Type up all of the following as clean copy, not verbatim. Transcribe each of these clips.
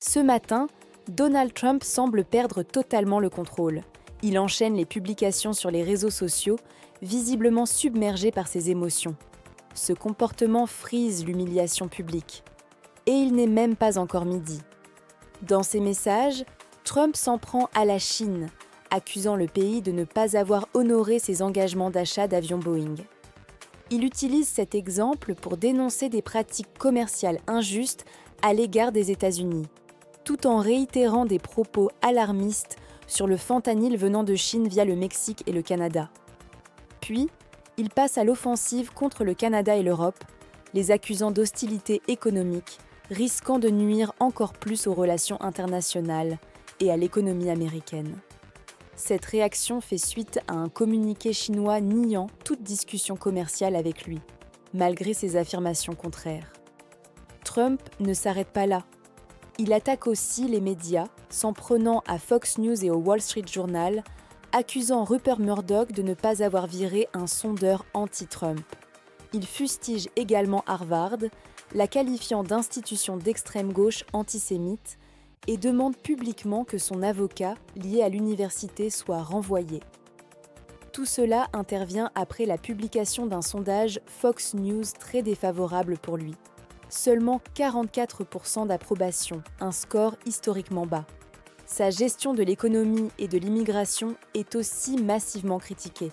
Ce matin, Donald Trump semble perdre totalement le contrôle. Il enchaîne les publications sur les réseaux sociaux, visiblement submergé par ses émotions. Ce comportement frise l'humiliation publique. Et il n'est même pas encore midi. Dans ses messages, Trump s'en prend à la Chine, accusant le pays de ne pas avoir honoré ses engagements d'achat d'avions Boeing. Il utilise cet exemple pour dénoncer des pratiques commerciales injustes à l'égard des États-Unis, tout en réitérant des propos alarmistes sur le fentanyl venant de Chine via le Mexique et le Canada. Puis, il passe à l'offensive contre le Canada et l'Europe, les accusant d'hostilité économique, risquant de nuire encore plus aux relations internationales et à l'économie américaine. Cette réaction fait suite à un communiqué chinois niant toute discussion commerciale avec lui, malgré ses affirmations contraires. Trump ne s'arrête pas là. Il attaque aussi les médias, s'en prenant à Fox News et au Wall Street Journal, accusant Rupert Murdoch de ne pas avoir viré un sondeur anti-Trump. Il fustige également Harvard, la qualifiant d'institution d'extrême gauche antisémite, et demande publiquement que son avocat, lié à l'université, soit renvoyé. Tout cela intervient après la publication d'un sondage Fox News très défavorable pour lui. Seulement 44% d'approbation, un score historiquement bas. Sa gestion de l'économie et de l'immigration est aussi massivement critiquée.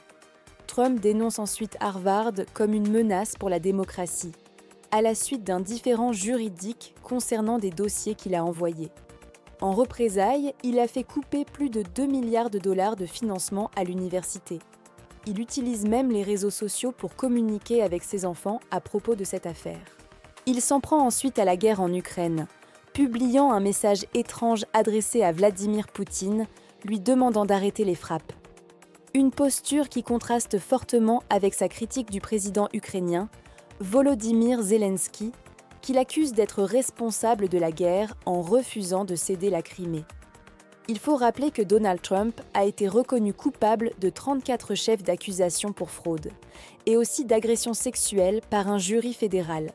Trump dénonce ensuite Harvard comme une menace pour la démocratie, à la suite d'un différend juridique concernant des dossiers qu'il a envoyés. En représailles, il a fait couper plus de 2 milliards de dollars de financement à l'université. Il utilise même les réseaux sociaux pour communiquer avec ses enfants à propos de cette affaire. Il s'en prend ensuite à la guerre en Ukraine, publiant un message étrange adressé à Vladimir Poutine, lui demandant d'arrêter les frappes. Une posture qui contraste fortement avec sa critique du président ukrainien, Volodymyr Zelensky, qu'il accuse d'être responsable de la guerre en refusant de céder la Crimée. Il faut rappeler que Donald Trump a été reconnu coupable de 34 chefs d'accusation pour fraude, et aussi d'agression sexuelle par un jury fédéral.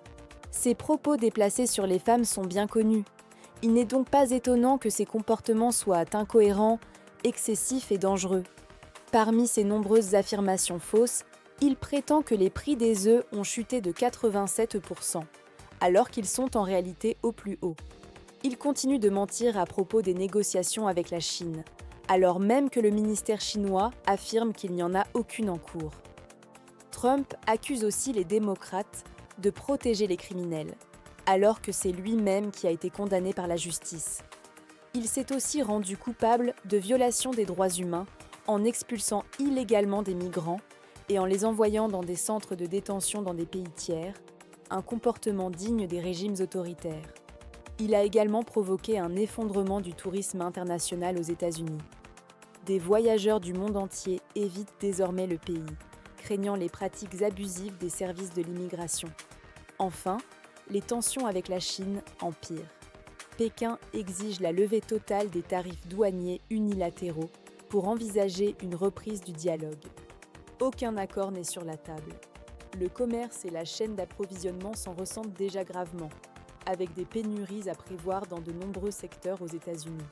Ses propos déplacés sur les femmes sont bien connus. Il n'est donc pas étonnant que ses comportements soient incohérents, excessifs et dangereux. Parmi ses nombreuses affirmations fausses, il prétend que les prix des œufs ont chuté de 87%, alors qu'ils sont en réalité au plus haut. Il continue de mentir à propos des négociations avec la Chine, alors même que le ministère chinois affirme qu'il n'y en a aucune en cours. Trump accuse aussi les démocrates de protéger les criminels, alors que c'est lui-même qui a été condamné par la justice. Il s'est aussi rendu coupable de violation des droits humains en expulsant illégalement des migrants et en les envoyant dans des centres de détention dans des pays tiers, un comportement digne des régimes autoritaires. Il a également provoqué un effondrement du tourisme international aux États-Unis. Des voyageurs du monde entier évitent désormais le pays, craignant les pratiques abusives des services de l'immigration. Enfin, les tensions avec la Chine empirent. Pékin exige la levée totale des tarifs douaniers unilatéraux pour envisager une reprise du dialogue. Aucun accord n'est sur la table. Le commerce et la chaîne d'approvisionnement s'en ressentent déjà gravement, avec des pénuries à prévoir dans de nombreux secteurs aux États-Unis.